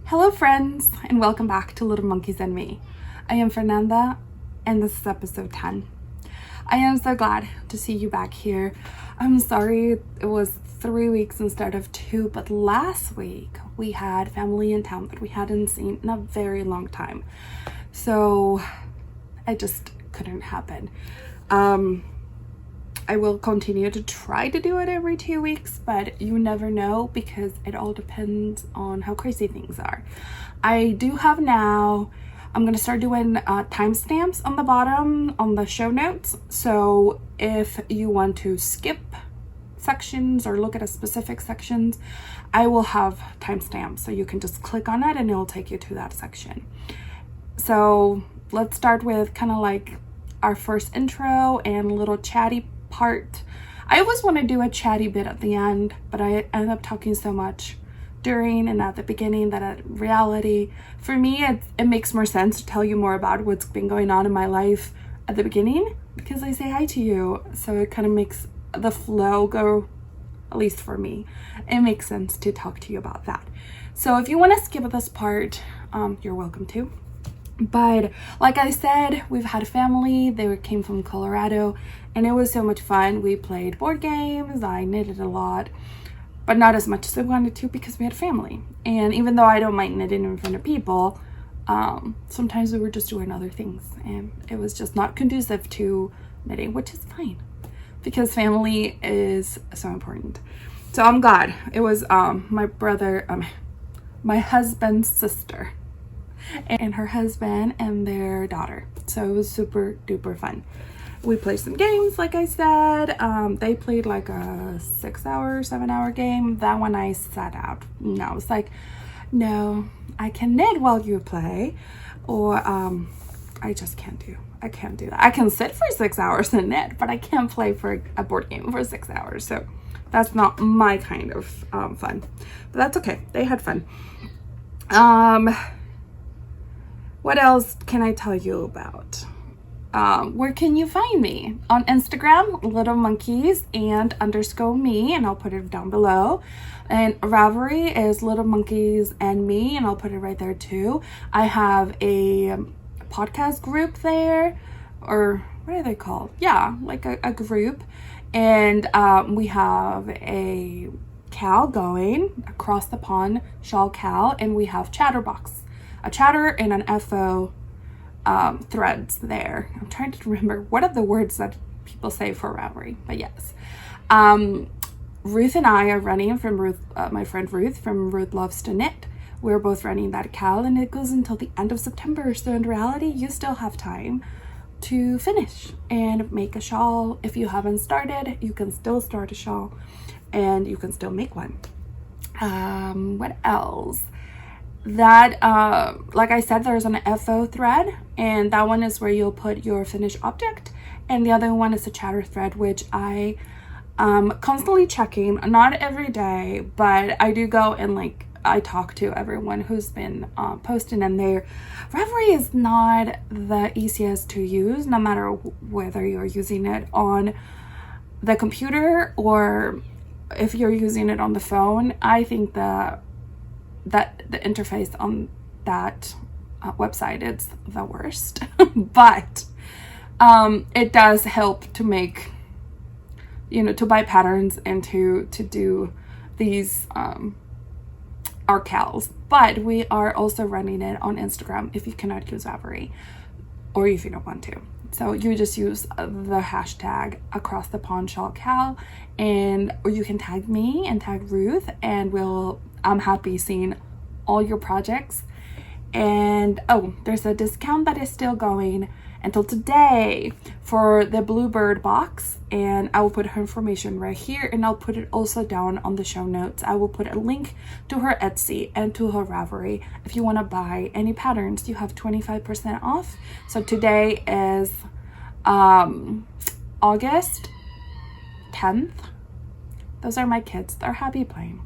Hello friends, and welcome back to Little Monkeys and Me. I am Fernanda, and this is episode 10. I am so glad to see you back here. I'm sorry it was 3 weeks instead of 2, but last week we had family in town that we hadn't seen in a very long time. So it just couldn't happen. I will continue to try to do it every 2 weeks, but you never know because it all depends on how crazy things are. I do have now, I'm going to start doing timestamps on the bottom on the show notes. So if you want to skip sections or look at a specific sections, I will have timestamps. So you can just click on it and it'll take you to that section. So let's start with kind of like our first intro and little chatty part. I always want to do a chatty bit at the end, but I end up talking so much during and at the beginning that in reality, for me, it makes more sense to tell you more about what's been going on in my life at the beginning because I say hi to you. So it kind of makes the flow go, at least for me, it makes sense to talk to you about that. So if you want to skip this part, you're welcome to. But like I said, we've had family. They came from Colorado and it was so much fun. We played board games. I knitted a lot, but not as much as I wanted to because we had family. And even though I don't mind knitting in front of people, sometimes we were just doing other things and it was just not conducive to knitting, which is fine because family is so important. So I'm glad it was my brother, my husband's sister, and her husband and their daughter. So it was super duper fun. We played some games, like I said. They played like a 7-hour game. That one I sat out. No, it's like, no, I can knit while you play, or I just can't do. I can't do that. I can sit for 6 hours and knit, but I can't play for a board game for 6 hours. So that's not my kind of fun. But that's okay. They had fun. What else can I tell you about? Where can you find me? On Instagram, Little Monkeys and _me, and I'll put it down below. And Revelry is Little Monkeys and Me, and I'll put it right there too. I have a podcast group there, or what are they called? Yeah, like a group. And we have a Cal going across the pond, Shawl Cal, and we have Chatterbox. A chatter and an FO threads there. I'm trying to remember what are the words that people say for Revelry, but yes. Ruth and I are running from Ruth, my friend Ruth from Ruth Loves to Knit. We're both running that Cal and it goes until the end of September. So in reality, you still have time to finish and make a shawl. If you haven't started, you can still start a shawl and you can still make one. What else? That like I said, there's an FO thread, and that one is where you'll put your finished object, and the other one is a chatter thread, which I constantly checking, not every day, but I do go and like I talk to everyone who's been posting in there. Revelry is not the easiest to use, no matter whether you're using it on the computer or if you're using it on the phone. I think that the interface on that website is the worst, but it does help to make, to buy patterns and to do these arcals. But we are also running it on Instagram if you cannot use Revelry or if you don't want to. So you just use the hashtag across the pond shawl cal, or you can tag me and tag Ruth, and I'm happy seeing all your projects. And there's a discount that is still going until today for the Bluebird box, and I will put her information right here, and I'll put it also down on the show notes. I will put a link to her Etsy and to her Revelry. If you want to buy any patterns, you have 25% off. So today is August 10th. Those are my kids. They're happy playing.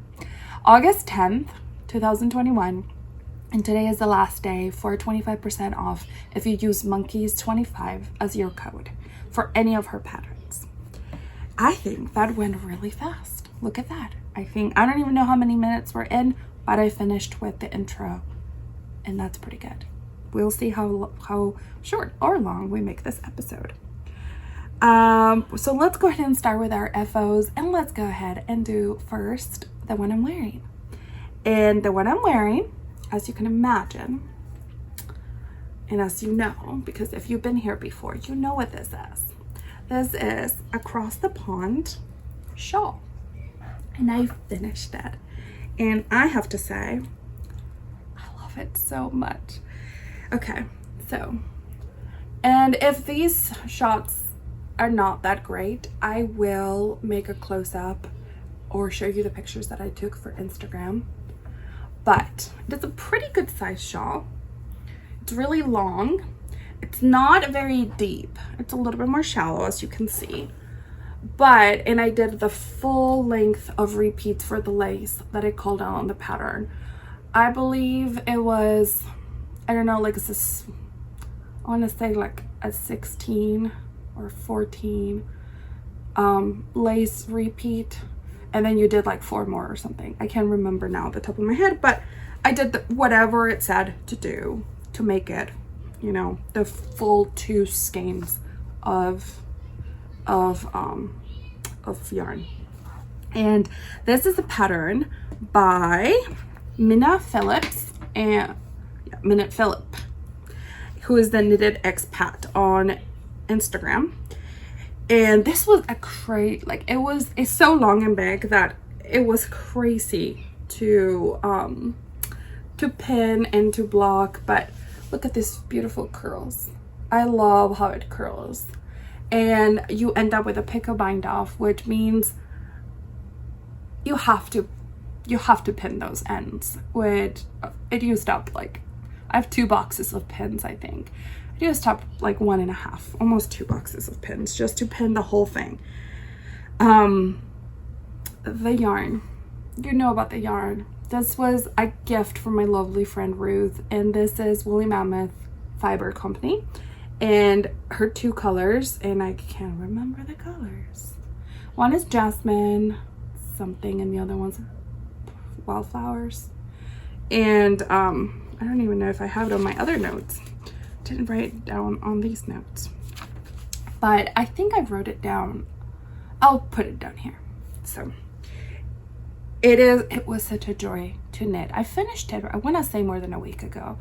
August 10th, 2021. And today is the last day for 25% off if you use monkeys25 as your code for any of her patterns. I think that went really fast. Look at that. I think, I don't even know how many minutes we're in, but I finished with the intro, and that's pretty good. We'll see how short or long we make this episode. So let's go ahead and start with our FOs, and let's go ahead and do first the one I'm wearing. And the one I'm wearing, as you can imagine, and as you know, because if you've been here before, you know what this is. This is Across the Pond shawl, and I finished it, and I have to say, I love it so much. Okay, so, and if these shots are not that great, I will make a close-up or show you the pictures that I took for Instagram. But it's a pretty good size shawl. It's really long. It's not very deep. It's a little bit more shallow, as you can see. But, and I did the full length of repeats for the lace that I called out on the pattern. I believe it was, I don't know, like this, I want to say like a 16 or 14 lace repeat, and then you did like 4 more or something. I can't remember now at the top of my head, but I did whatever it said to do to make it, you know, the full 2 skeins of yarn. And this is a pattern by Mina Phillips and Phillipp, who is the Knitted Expat on Instagram. And this was a crazy, like, it's so long and big that it was crazy to pin and to block. But look at these beautiful curls. I love how it curls. And you end up with a pick a bind off, which means you have to pin those ends. Which it used up, like, I have 2 boxes of pins, I think. I used up like 1.5, almost 2 boxes of pins just to pin the whole thing. The yarn, you know about the yarn. This was a gift from my lovely friend Ruth, and this is Woolly Mammoth Fibre Company, and her 2 colors, and I can't remember the colors. One is jasmine something, and the other one's wildflowers. And I don't even know if I have it on my other notes. Didn't write it down on these notes, but I think I wrote it down. I'll put it down here. So it was such a joy to knit. I finished it, I want to say, more than a week ago,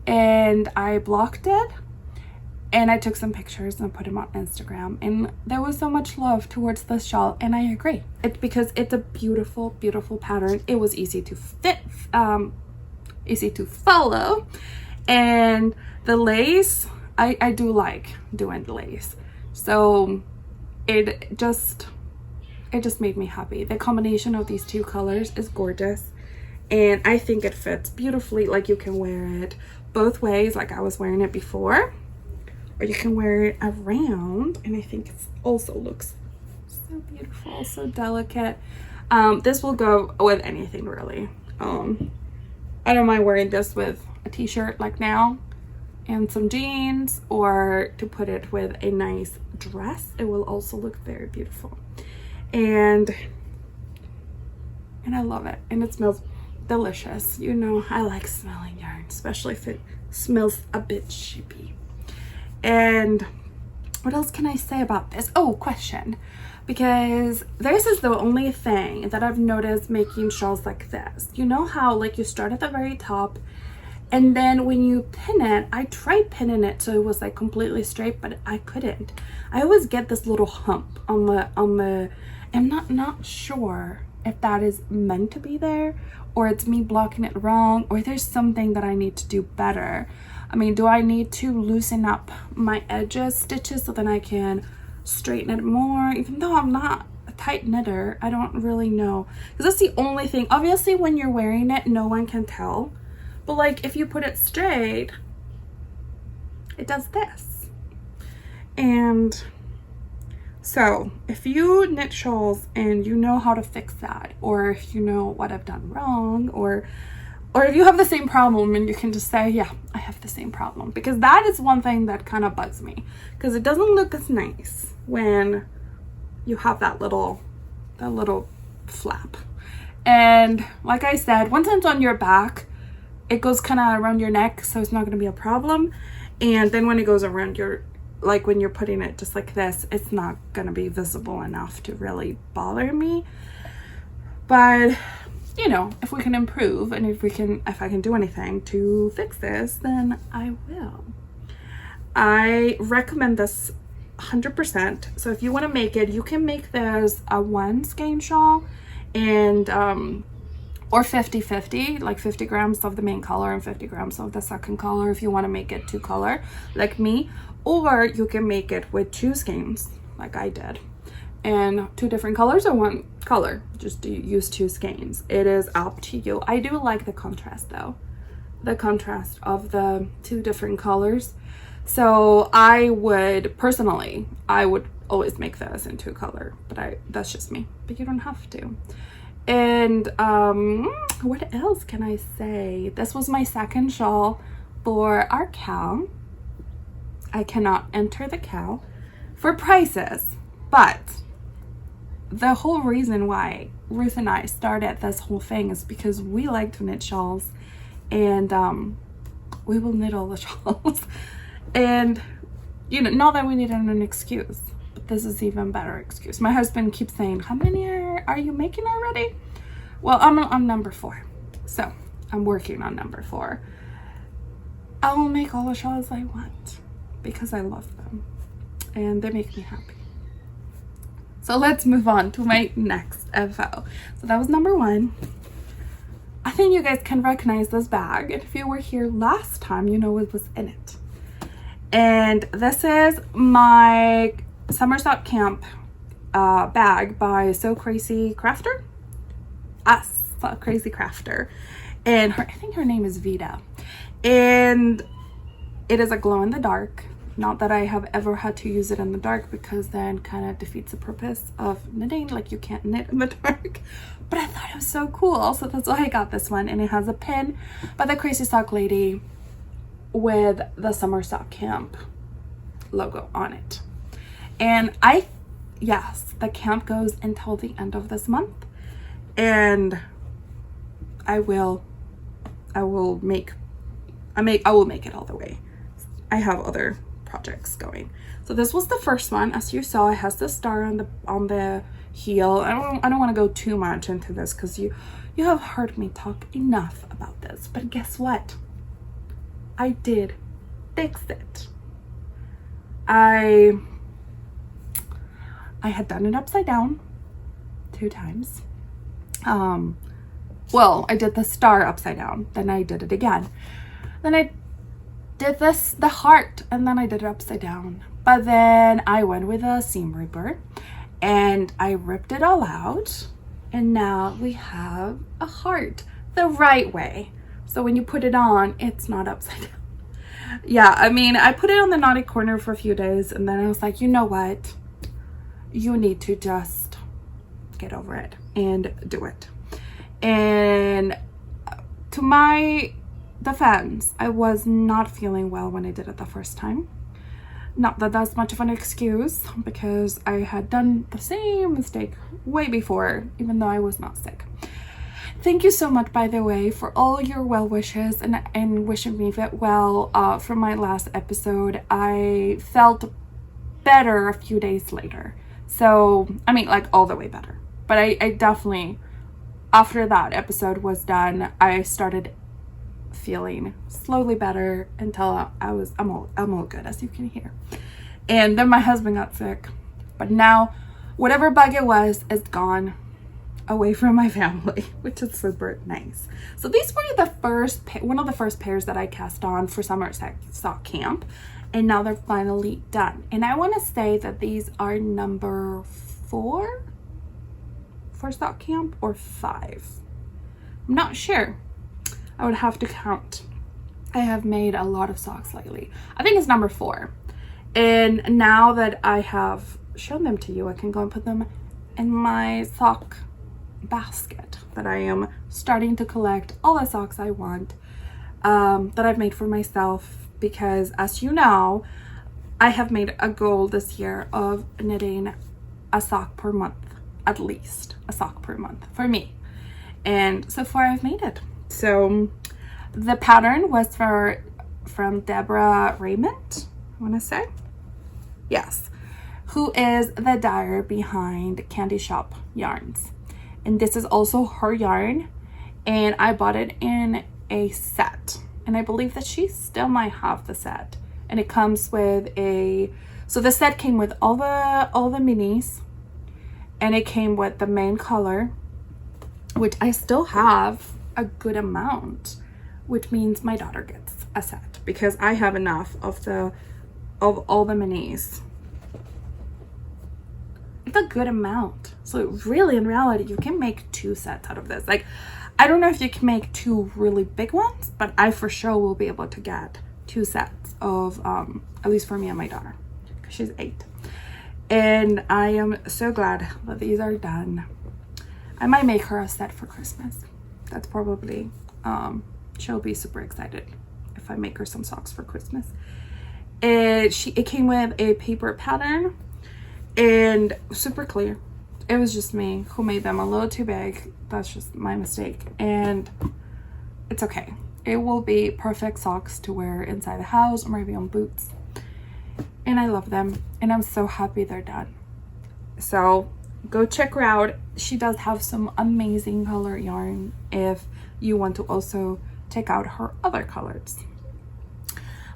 and I blocked it, and I took some pictures and put them on Instagram, and there was so much love towards this shawl, and I agree. It's because it's a beautiful, beautiful pattern. It was easy to fit, easy to follow, and the lace, I do like doing the lace, so it just made me happy. The combination of these 2 colors is gorgeous, and I think it fits beautifully. Like, you can wear it both ways, like I was wearing it before, or you can wear it around, and I think it also looks so beautiful, so delicate. This will go with anything, really. I don't mind wearing this with a t-shirt like now and some jeans, or to put it with a nice dress. It will also look very beautiful, and I love it, and it smells delicious. You know, I like smelling yarn, especially if it smells a bit shippy. And what else can I say about this? Oh, question, because this is the only thing that I've noticed making shawls like this. You know how, like, you start at the very top, and then when you pin it, I tried pinning it so it was like completely straight, but I couldn't. I always get this little hump on the I'm not sure if that is meant to be there, or it's me blocking it wrong, or there's something that I need to do better. I mean, do I need to loosen up my edges stitches so then I can straighten it more? Even though I'm not a tight knitter, I don't really know, because that's the only thing. Obviously, when you're wearing it, no one can tell, but like if you put it straight, it does this. And so if you knit shawls and you know how to fix that, or if you know what I've done wrong, or if you have the same problem and you can just say, yeah, I have the same problem, because that is one thing that kind of bugs me, because it doesn't look as nice when you have that little flap. And like I said, once it's on your back, it goes kind of around your neck, so it's not going to be a problem. And then when it goes around your, like when you're putting it just like this, it's not going to be visible enough to really bother me. But you know, if we can improve, and if I can do anything to fix this, then I will. I recommend this 100%. So if you want to make it, you can make this a 1 skein shawl, and or 50-50, like 50 grams of the main color and 50 grams of the second color if you want to make it 2 color like me. Or you can make it with 2 skeins like I did, and 2 different colors or 1 color, just use 2 skeins. It is up to you. I do like the contrast though, the contrast of the 2 different colors. So I would personally, I would always make this in 2 color, but that's just me, but you don't have to. And what else can I say? This was my second shawl for our cow. I cannot enter the cow for prices, but the whole reason why Ruth and I started this whole thing is because we like to knit shawls, and we will knit all the shawls. And you know, not that we need an excuse, but this is even better excuse. My husband keeps saying, how many are you making already? Well, I'm number 4, so I'm working on number 4. I will make all the shawls I want because I love them and they make me happy. So let's move on to my next FO. So that was number 1. I think you guys can recognize this bag, and if you were here last time, you know what was in it. And this is my summer sock camp bag by So Crazy Crafter. So Crazy Crafter. And I think her name is Vita. And it is a glow in the dark. Not that I have ever had to use it in the dark, because then kind of defeats the purpose of knitting. Like, you can't knit in the dark. But I thought it was so cool, so that's why I got this one. And it has a pin by the Crazy Sock Lady with the Summer Sock Camp logo on it. And yes, the camp goes until the end of this month, and I will make it all the way. I have other projects going. So this was the first one. As you saw, it has the star on the heel. I don't want to go too much into this because you have heard me talk enough about this, but guess what? I did fix it. I had done it upside down 2 times. Well, I did the star upside down, then I did it again. Then I did the heart, and then I did it upside down. But then I went with a seam ripper and I ripped it all out, and now we have a heart the right way. So when you put it on, it's not upside down. Yeah, I mean, I put it on the naughty corner for a few days, and then I was like, you know what? You need to just get over it and do it. And to my defense, I was not feeling well when I did it the first time. Not that that's much of an excuse, because I had done the same mistake way before, even though I was not sick. Thank you so much, by the way, for all your well wishes and wishing me well from my last episode. I felt better a few days later. So, I mean, like all the way better. But I definitely, after that episode was done, I started feeling slowly better until I'm all good, as you can hear. And then my husband got sick. But now, whatever bug it was is gone, away from my family, which is super nice. So these were one of the first pairs that I cast on for Summer Sock Camp, and now they're finally done. And I want to say that these are number 4 for Sock Camp, or 5. I'm not sure. I would have to count. I have made a lot of socks lately. I think it's number 4. And now that I have shown them to you, I can go and put them in my sock basket that I am starting to collect all the socks I want, that I've made for myself, because as you know, I have made a goal this year of knitting a sock per month, at least a sock per month for me. and so far I've made it. So the pattern was from Deborah Raymond, I want to say. Yes. Who is the dyer behind Candy Shop Yarns. And this is also her yarn. And I bought it in a set. And I believe that she still might have the set. And it comes with so the set came with all the minis. And it came with the main color, which I still have a good amount, which means my daughter gets a set because I have enough of all the minis. It's a good amount. So really, in reality, you can make 2 sets out of this. Like, I don't know if you can make 2 really big ones, but I for sure will be able to get 2 sets of, at least for me and my daughter, because she's 8. And I am so glad that these are done. I might make her a set for Christmas. That's probably, she'll be super excited if I make her some socks for Christmas. It came with a paper pattern and super clear. It was just me who made them a little too big. That's just my mistake, and it's okay. It will be perfect socks to wear inside the house or maybe on boots, and I love them, and I'm so happy they're done. So go check her out. She does have some amazing color yarn if you want to also check out her other colors.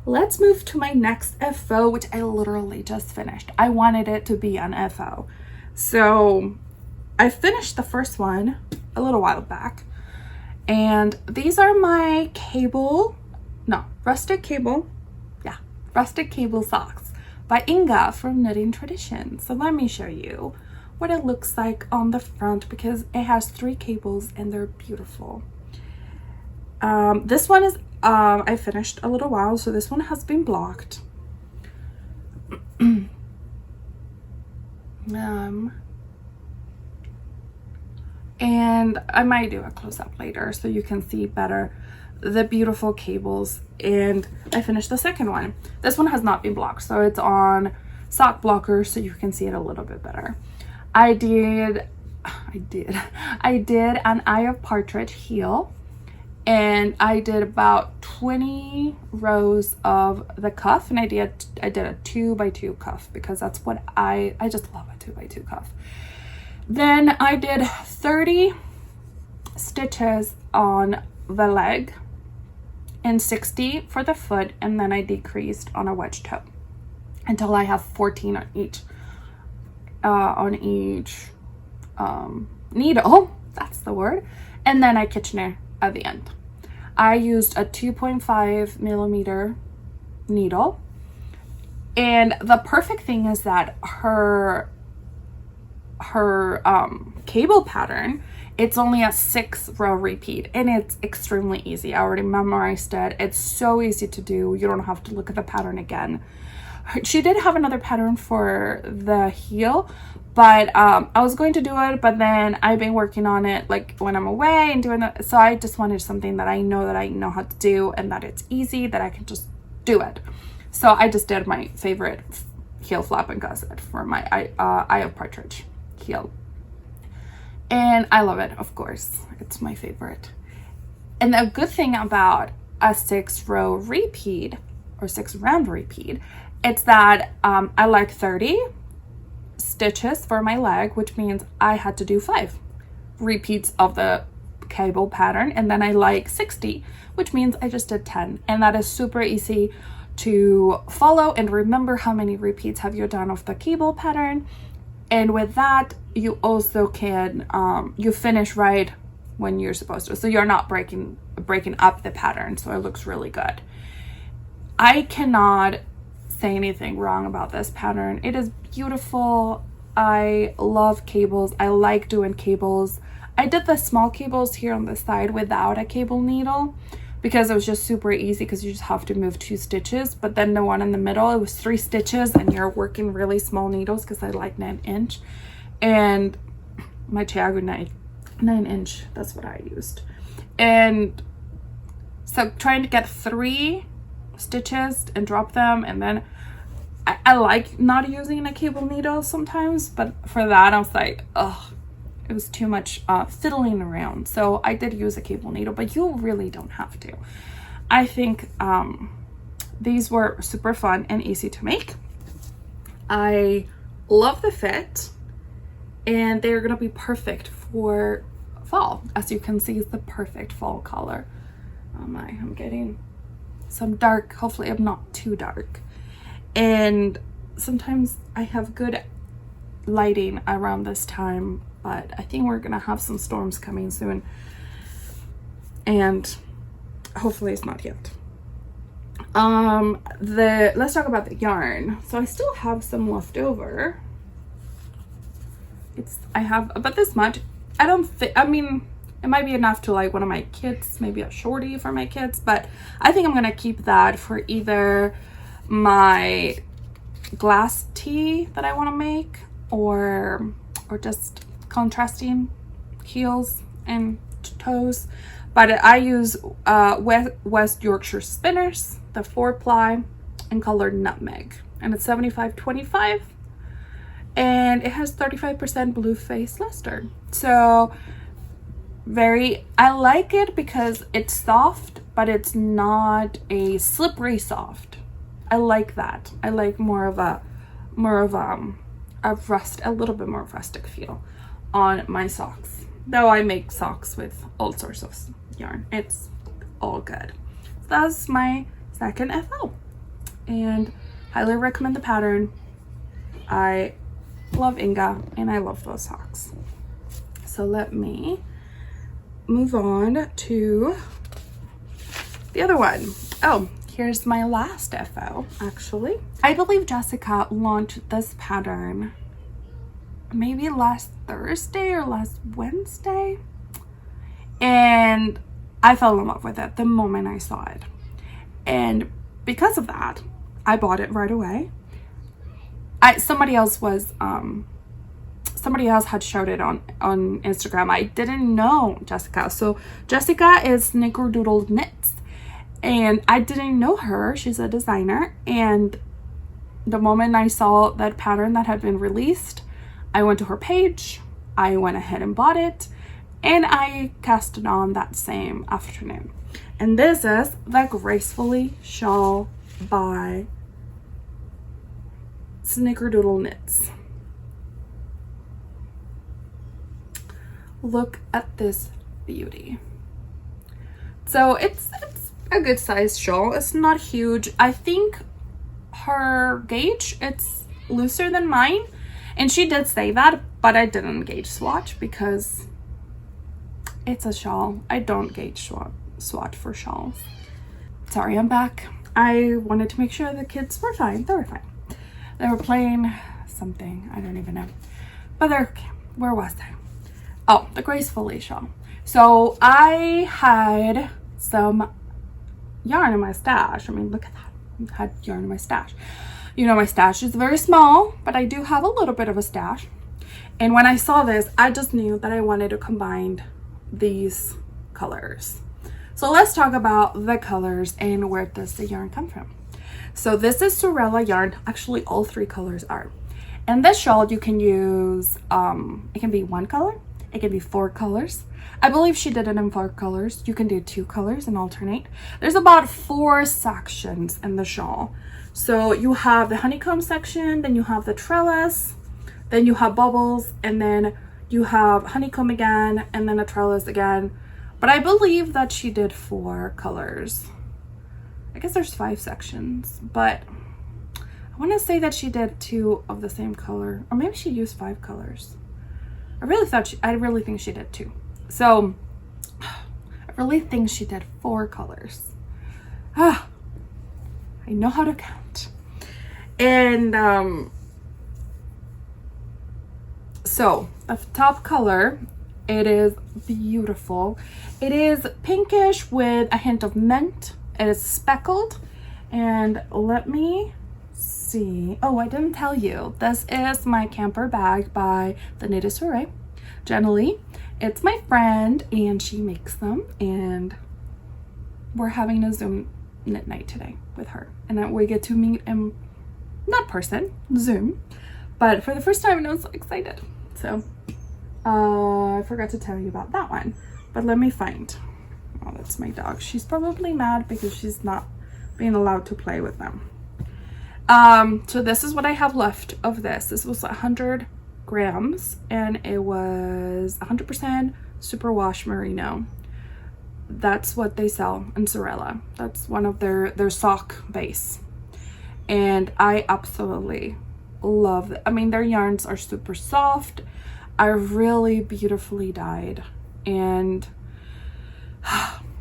Let's move to my next FO, which I literally just finished. I wanted it to be an FO. So I finished the first one a little while back. And these are my Rustic Cable. Yeah, Rustic Cable socks by Inga from Knitting Tradition. So let me show you what it looks like on the front because it has 3 cables and they're beautiful. This one is I finished a little while, so this one has been blocked. And I might do a close-up later so you can see better the beautiful cables. And I finished the second one. This one has not been blocked, so it's on sock blocker so you can see it a little bit better. I did an Eye of Partridge heel, and I did about 20 rows of the cuff, and I did a 2x2 cuff because that's what I just love a 2x2 cuff. Then I did 30 stitches on the leg and 60 for the foot, and then I decreased on a wedge toe until I have 14 on each needle, that's the word, and then I Kitchener at the end. I used a 2.5 millimeter needle, and the perfect thing is that her cable pattern, it's only a 6-row repeat, and it's extremely easy. I already memorized it. It's so easy to do. You don't have to look at the pattern again. She did have another pattern for the heel, but I was going to do it, but then I've been working on it like when I'm away and doing that. So I just wanted something that I know how to do and that it's easy, that I can just do it. So I just did my favorite heel flap and gusset for my Eye of Partridge heel. And I love it, of course. It's my favorite. And the good thing about a 6-row repeat or 6-round repeat, it's that I like 30 stitches for my leg, which means I had to do 5 repeats of the cable pattern, and then I like 60, which means I just did 10, and that is super easy to follow and remember how many repeats have you done of the cable pattern. And with that, you also can you finish right when you're supposed to, so you're not breaking up the pattern, so it looks really good. I cannot say anything wrong about this pattern. It is beautiful. I love cables. I like doing cables. I did the small cables here on the side without a cable needle because it was just super easy because you just have to move 2 stitches, but then the one in the middle, it was 3 stitches and you're working really small needles because I like 9-inch, and my Chiago 9-inch, that's what I used. And so trying to get 3 stitches and drop them, and then I like not using a cable needle sometimes, but for that I was like, oh, It was too much fiddling around. So I did use a cable needle, but you really don't have to. I think these were super fun and easy to make. I love the fit, and they're gonna be perfect for fall. As you can see, it's the perfect fall color. I'm getting some dark. Hopefully I'm not too dark. And sometimes I have good lighting around this time, but I think we're gonna have some storms coming soon, and hopefully it's not yet. Let's talk about the yarn. So I still have some left over. I have about this much. I mean, it might be enough to like one of my kids, maybe a shorty for my kids, but I think I'm gonna keep that for either my glass tee that I want to make, or just contrasting heels and toes. But I use West Yorkshire spinners, the 4-ply, in color Nutmeg, and it's 75/25, and it has 35% blue face luster. So I like it because it's soft, but it's not a slippery soft. I like that. I like more of a little bit more rustic feel on my socks. Though I make socks with all sorts of yarn. It's all good. So that's my second FO, and highly recommend the pattern. I love Inga, and I love those socks. So let me move on to the other one. Oh, here's my last FO, actually. I believe Jessica launched this pattern maybe last Thursday or last Wednesday, and I fell in love with it the moment I saw it, and because of that I bought it right away. Somebody else had showed it on Instagram. I didn't know Jessica. So Jessica is Snickerdoodle Knits, and I didn't know her. She's a designer, and the moment I saw that pattern that had been released, I went to her page, I went ahead and bought it, and I cast it on that same afternoon. And this is the Gracefully Shawl by Snickerdoodle Knits. Look at this beauty. So it's a good sized shawl. It's not huge. I think her gauge, it's looser than mine, and she did say that, but I didn't gauge swatch because it's a shawl. I don't gauge swatch for shawls. Sorry, I'm back. I wanted to make sure the kids were fine. They were fine. They were playing something, I don't even know, but they're okay. Where was I? Oh, the Gracefully Shawl. So I had some yarn in my stash. I mean, look at that. I had yarn in my stash. You know, my stash is very small, but I do have a little bit of a stash. And when I saw this, I just knew that I wanted to combine these colors. So let's talk about the colors and where does the yarn come from. So this is Sewrella Yarn. Actually, all 3 colors are. And this shawl, you can use, it can be 1 color. It can be 4 colors. I believe she did it in 4 colors. You can do 2 colors and alternate. There's about 4 sections in the shawl. So you have the honeycomb section, then you have the trellis, then you have bubbles, and then you have honeycomb again, and then a trellis again. But I believe that she did 4 colors. I guess there's 5 sections, but I want to say that she did 2 of the same color, or maybe she used 5 colors. I really think she did 2. So I really think she did 4 colors. I know how to count. And so the top color, it is beautiful. It is pinkish with a hint of mint. It is speckled, and let me see. Oh, I didn't tell you. This is my camper bag by the Knitted Soiree. Generally, it's my friend, and she makes them, and we're having a Zoom knit night today with her, and then we get to meet in not person, Zoom, but for the first time, and I'm so excited. So I forgot to tell you about that one, but let me find. Oh, that's my dog. She's probably mad because she's not being allowed to play with them. So this is what I have left of this. This was 100 grams and it was 100% superwash merino. That's what they sell in Sewrella. That's one of their sock base, and I absolutely love it. I mean, their yarns are super soft, are really beautifully dyed, and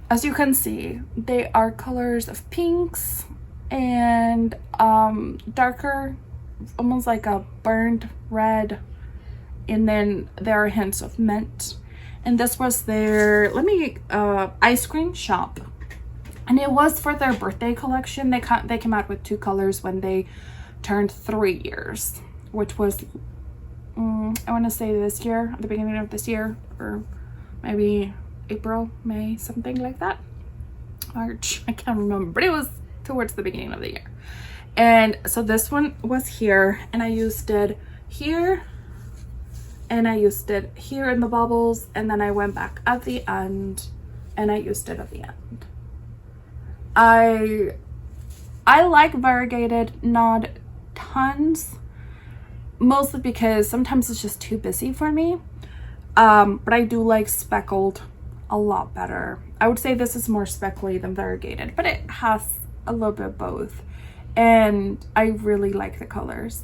as you can see, they are colors of pinks and darker, almost like a burnt red, and then there are hints of mint. And this was their ice cream shop, and it was for their birthday collection. They came out with 2 colors when they turned 3 years, which was I want to say this year, at the beginning of this year, or maybe April, May, something like that. March, I can't remember, but it was towards the beginning of the year. And so this one was here, and I used it here, and I used it here in the bubbles, and then I went back at the end and I used it at the end. I like variegated, not tons, mostly because sometimes it's just too busy for me, but I do like speckled a lot better. I would say this is more speckly than variegated, but it has a little bit of both, and I really like the colors.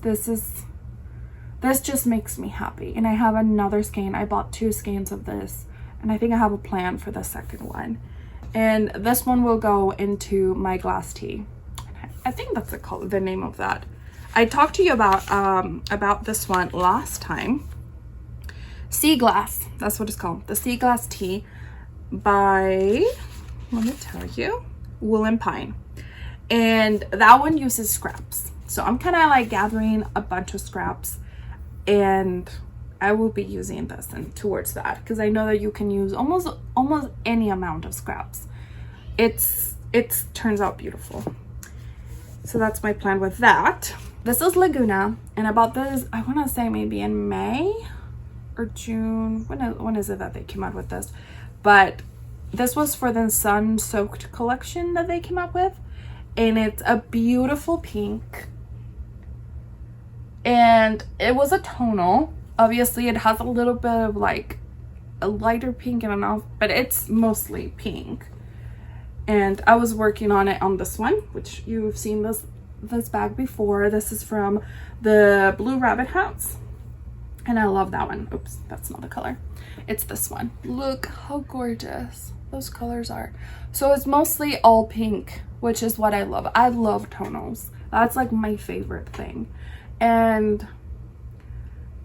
This just makes me happy. And I have another skein. I bought 2 skeins of this, and I think I have a plan for the second one. And this one will go into my glass tea. I think that's the name of that. I talked to you about this one last time. Sea Glass, that's what it's called. The Sea Glass Tea by, let me tell you, Wool and Pine. And that one uses scraps. So I'm kind of like gathering a bunch of scraps, and I will be using this and towards that, because I know that you can use almost any amount of scraps. It turns out beautiful. So that's my plan with that. This is Laguna, and I bought this, I want to say maybe in May or June. When is it that they came out with this? But this was for the sun soaked collection that they came up with, and it's a beautiful pink. And it was a tonal. Obviously it has a little bit of like a lighter pink and enough, but it's mostly pink. And I was working on it on this one, which you've seen this bag before. This is from the Blue Rabbit House, and I love that one. Oops, that's not the color. It's this one. Look how gorgeous those colors are. So it's mostly all pink, which is what I love. I love tonals. That's like my favorite thing. And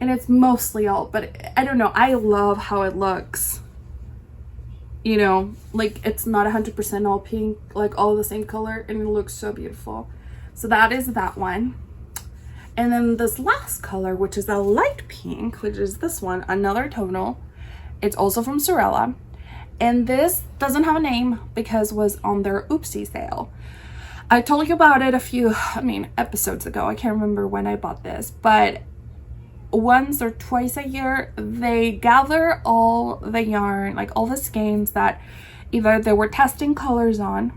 it's mostly all, but I don't know, I love how it looks, you know, like it's not 100% all pink, like all the same color, and it looks so beautiful. So that is that one. And then this last color, which is a light pink, which is this one, another tonal. It's also from Sewrella, and this doesn't have a name because it was on their oopsie sale. I told you about it a few, episodes ago. I can't remember when I bought this, but once or twice a year, they gather all the yarn, like all the skeins that either they were testing colors on,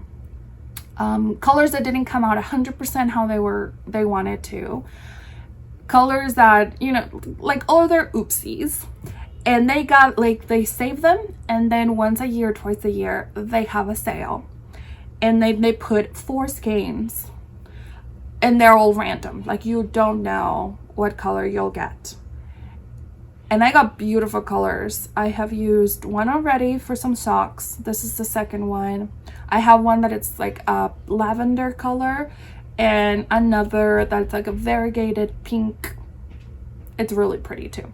colors that didn't come out 100% how they wanted to, colors that, you know, like all their oopsies, and they save them, and then once a year, twice a year, they have a sale. And they put 4 skeins, and they're all random. Like, you don't know what color you'll get. And I got beautiful colors. I have used one already for some socks. This is the second one. I have one that it's like a lavender color, and another that's like a variegated pink. It's really pretty too.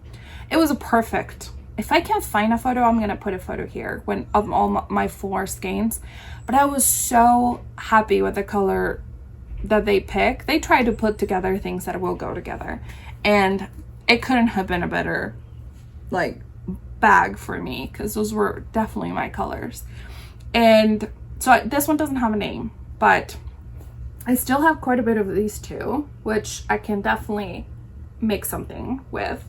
It was a perfect. If I can't find a photo, I'm gonna put a photo here of all my 4 skeins. But I was so happy with the color that they pick. They try to put together things that will go together, and it couldn't have been a better like bag for me, because those were definitely my colors. And so this one doesn't have a name, but I still have quite a bit of these 2, which I can definitely make something with.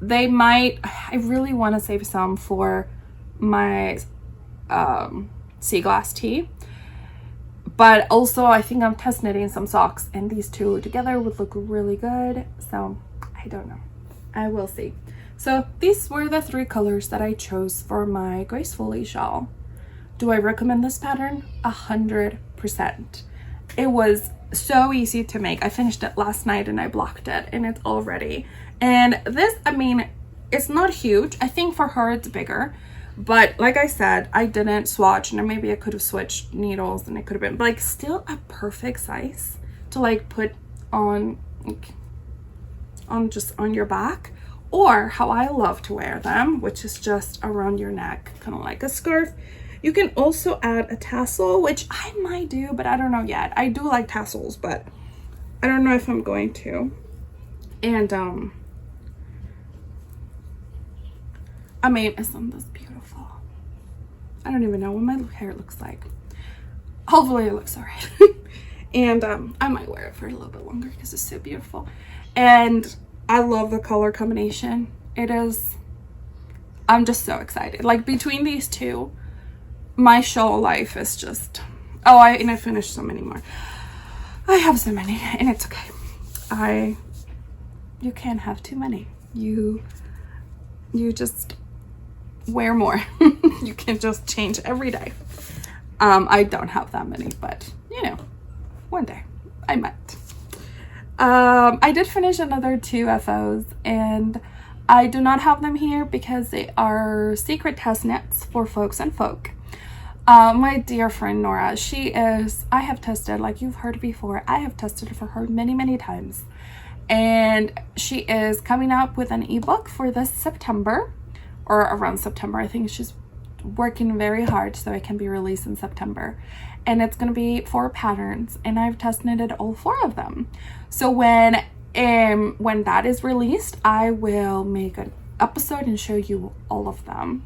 they might, I really want to save some for my sea glass tea, but also I think I'm test knitting some socks, and these two together would look really good. So I don't know, I will see. So these were the 3 colors that I chose for my Gracefully shawl. Do I recommend this pattern? 100%. It was so easy to make. I finished it last night and I blocked it, and it's all ready. And this, I mean, it's not huge. I think for her it's bigger, but like I said, I didn't swatch, and maybe I could have switched needles and it could have been, but like still a perfect size to like put on, like, just on your back, or how I love to wear them, which is just around your neck, kind of like a scarf. You can also add a tassel, which I might do, but I don't know yet. I do like tassels, but I don't know if I'm going to. And I mean, isn't this beautiful? I don't even know what my hair looks like. Hopefully it looks all right. And I might wear it for a little bit longer because it's so beautiful. And I love the color combination. It is, I'm just so excited. Like between these two, my shawl life is just, oh, and I finished so many more. I have so many, and it's okay. You can't have too many. You just wear more. You can just change every day. I don't have that many, but you know, one day I might. I did finish another 2 FOs, and I do not have them here because they are secret test knits for folks and folk. My dear friend Nora, I have tested, like you've heard before, I have tested for her many, many times. And she is coming up with an ebook for this September, or around September. I think she's working very hard so it can be released in September. And it's going to be 4 patterns, and I've test knitted all 4 of them. So when that is released, I will make an episode and show you all of them.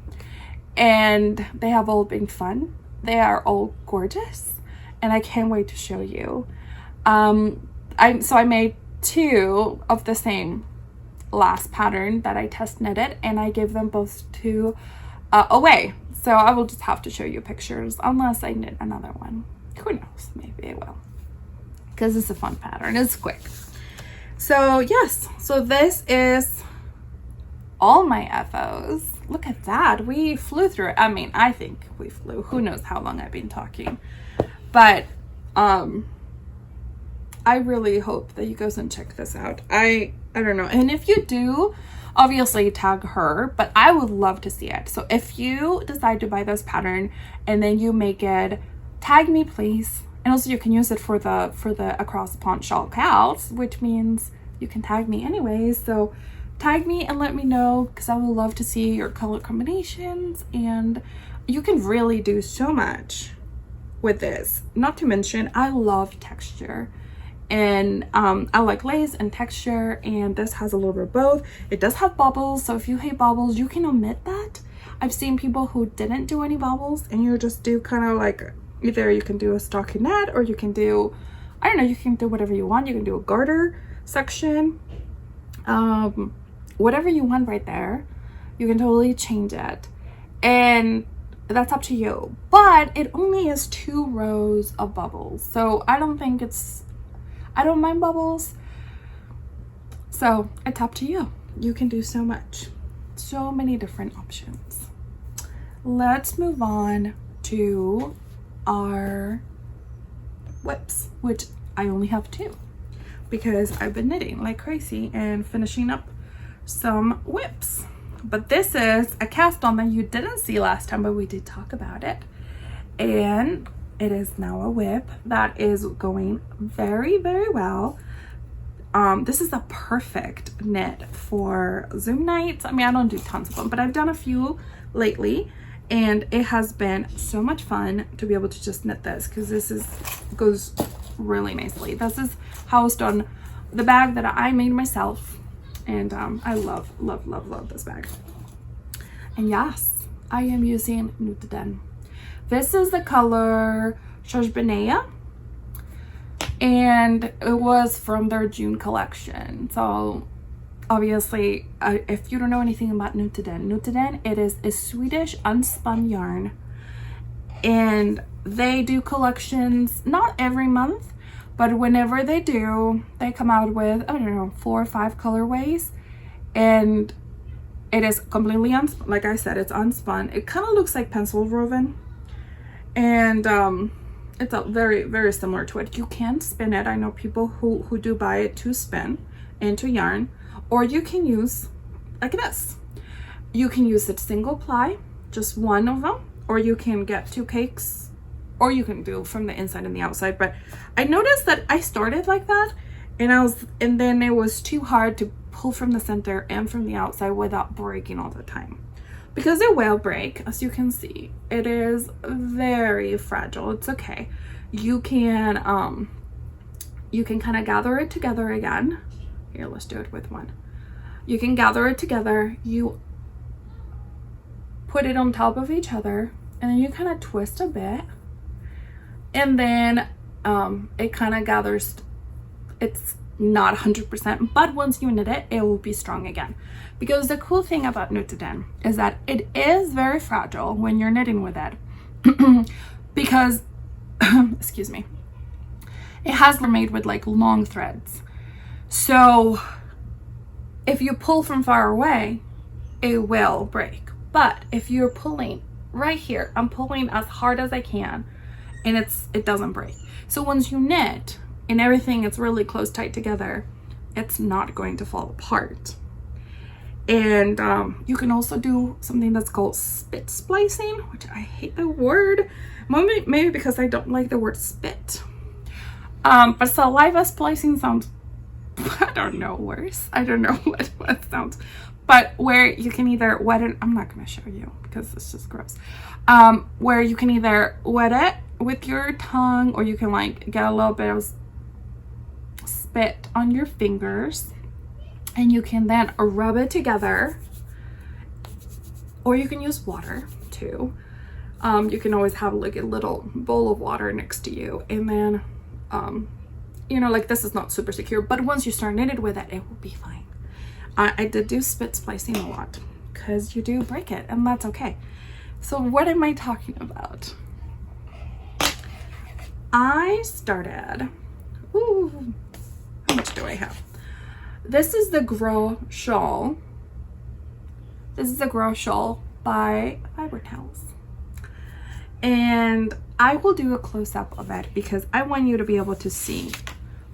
And they have all been fun. They are all gorgeous, and I can't wait to show you. I made 2 of the same last pattern that I test knitted, and I gave them both to away. So I will just have to show you pictures unless I knit another one. Who knows? Maybe I will, because it's a fun pattern. It's quick. So yes, so this is all my FOs. Look at that. We flew through it. I mean, I think we flew. Who knows how long I've been talking. But I really hope that you guys can check this out. I don't know. And if you do, obviously tag her, but I would love to see it. So if you decide to buy this pattern and then you make it, tag me please. And also you can use it for the across the pond shawl counts, which means you can tag me anyways. So tag me and let me know, because I would love to see your color combinations, and you can really do so much with this. Not to mention, I love texture, and I like lace and texture, and this has a little bit of both. It does have bubbles, so if you hate bubbles, you can omit that. I've seen people who didn't do any bubbles, and you just do kind of like, either you can do a stockinette, or you can do, I don't know, you can do whatever you want. You can do a garter section, whatever you want right there. You can totally change it, and that's up to you. But it only is 2 rows of bubbles, so I don't mind bubbles. So it's up to you. You can do so much, so many different options. Let's move on to our whips, which I only have 2 because I've been knitting like crazy and finishing up some whips. But this is a cast on that you didn't see last time, but we did talk about it, and it is now a whip that is going very, very well. This is a perfect knit for Zoom nights. I mean, I don't do tons of them, but I've done a few lately, and it has been so much fun to be able to just knit this, because this goes really nicely. This is housed on the bag that I made myself, and I love, love, love, love this bag. And yes, I am using Nutiden. This is the color Shawls, and it was from their June collection. So obviously, if you don't know anything about Nutiden, it is a Swedish unspun yarn, and they do collections not every month, but whenever they do, they come out with, I don't know, 4 or 5 colorways, and it is completely unspun. Like I said, it's unspun. It kind of looks like pencil woven, and it's a very, very similar to it. You can spin it. I know people who do buy it to spin into yarn, or you can use like this. You can use it single ply, just one of them, or you can get 2 cakes, or you can do from the inside and the outside. But I noticed that I started like that, and then it was too hard to pull from the center and from the outside without breaking all the time, because it will break. As you can see, it is very fragile. It's okay. You can kind of gather it together again. Here, let's do it with one. You can gather it together, you put it on top of each other, and then you kind of twist a bit, and then it kind of gathers. It's not 100%, but once you knit it, it will be strong again. Because the cool thing about Nutiden is that it is very fragile when you're knitting with it. Because excuse me, it has made with like long threads, so if you pull from far away, it will break. But if you're pulling right here, I'm pulling as hard as I can, and it doesn't break. So once you knit and everything is really close, tight together, it's not going to fall apart. And you can also do something that's called spit splicing, which I hate the word, maybe because I don't like the word spit. But saliva splicing sounds, I don't know, worse. I don't know what sounds, but where you can either wet it, I'm not going to show you because it's just gross, where you can either wet it with your tongue, or you can like get a little bit of spit on your fingers, and you can then rub it together, or you can use water too. You can always have like a little bowl of water next to you, and then you know, like this is not super secure, but once you start knitted with it, it will be fine. I did do spit splicing a lot because you do break it, and that's okay. So what am I talking about? I started, ooh, how much do I have? This is the Grow Shawl. This is the Grow Shawl by Fibre. And I will do a close-up of it because I want you to be able to see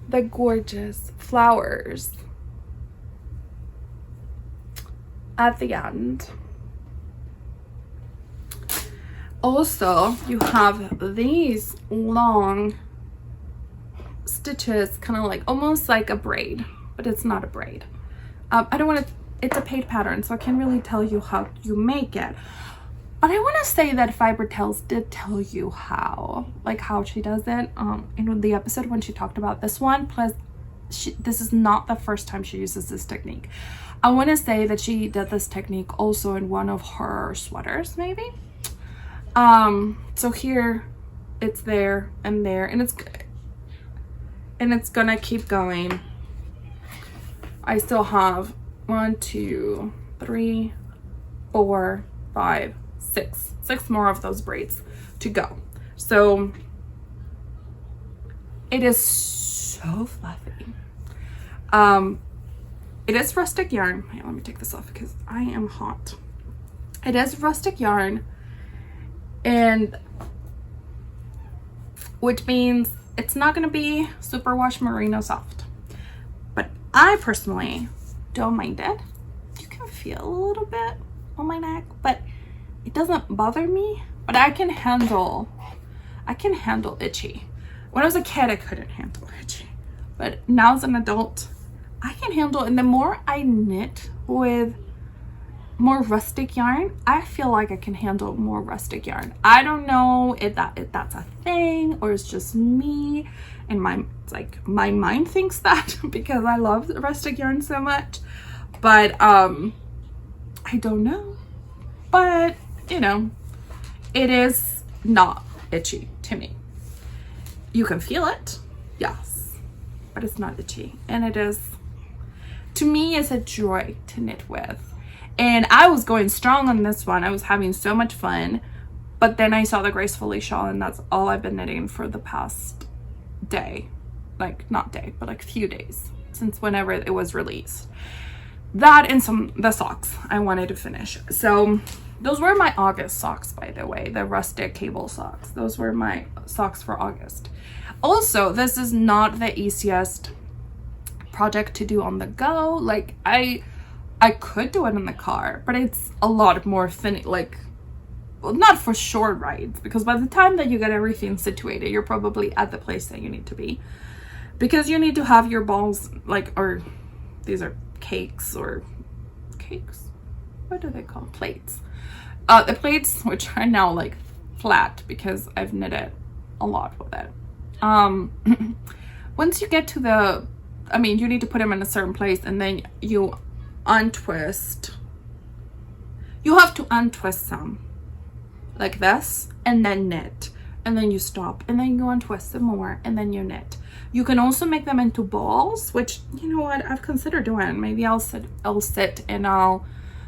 the gorgeous flowers at the end. Also, you have these long stitches, kind of like almost like a braid, but it's not a braid. I don't want to, it's a paid pattern, so I can't really tell you how you make it. But I want to say that Fibre did tell you how she does it in the episode when she talked about this one. Plus, this is not the first time she uses this technique. I want to say that she did this technique also in one of her sweaters, maybe. So here, it's there, and it's gonna keep going. I still have 1, 2, 3, 4, 5, 6 more of those braids to go. So it is so fluffy. It is rustic yarn. Here, let me take this off because I am hot. It is rustic yarn, and which means it's not going to be superwash merino soft, but I personally don't mind it. You can feel a little bit on my neck, but it doesn't bother me. But I can handle itchy. When I was a kid, I couldn't handle itchy, but now as an adult, I can handle. And the more I knit with more rustic yarn, I feel like I can handle more rustic yarn. I don't know if that's a thing, or it's just me and my mind thinks that because I love rustic yarn so much, but I don't know. But you know, it is not itchy to me. You can feel it, yes, but it's not itchy, and it is to me is a joy to knit with. And I was going strong on this one. I was having so much fun. But then I saw the Gracefully Shawl, and that's all I've been knitting for the past day. Like, not day, but like few days since whenever it was released. That and the socks I wanted to finish. So those were my August socks, by the way, the Rustic Cable socks. Those were my socks for August. Also, this is not the easiest project to do on the go. Like, I could do it in the car, but it's a lot more like, well, not for short rides, because by the time that you get everything situated, you're probably at the place that you need to be, because you need to have your balls, like, or these are cakes, what do they call plates? The plates, which are now like flat because I've knitted a lot with it. Once you get to you need to put them in a certain place, and then you untwist. You have to untwist some like this, and then knit, and then you stop, and then you untwist them more, and then you knit. You can also make them into balls, which, you know what, I've considered doing. Maybe I'll sit and I'll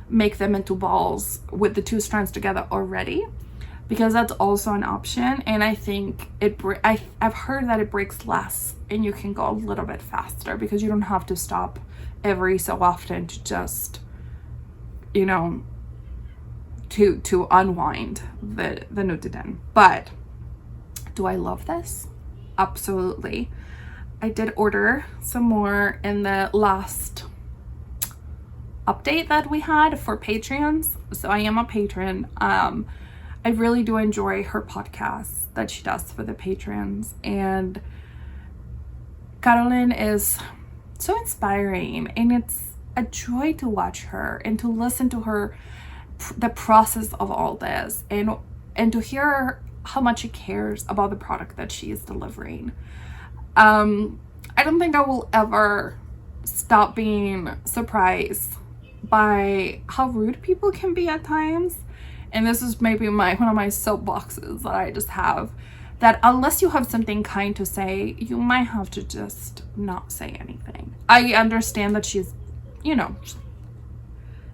make them into balls with the 2 strands together already, because that's also an option. And I think I've heard that it breaks less, and you can go a little bit faster because you don't have to stop every so often to just, you know, to unwind the Nutiden. But do I love this? Absolutely. I did order some more in the last update that we had for Patreons. So I am a patron. I really do enjoy her podcast that she does for the patrons, and Carolyn is so inspiring, and it's a joy to watch her and to listen to her, the process of all this, and to hear how much she cares about the product that she is delivering. I don't think I will ever stop being surprised by how rude people can be at times. And this is maybe one of my soapboxes that I just have, that unless you have something kind to say, you might have to just not say anything. I understand that she's, you know,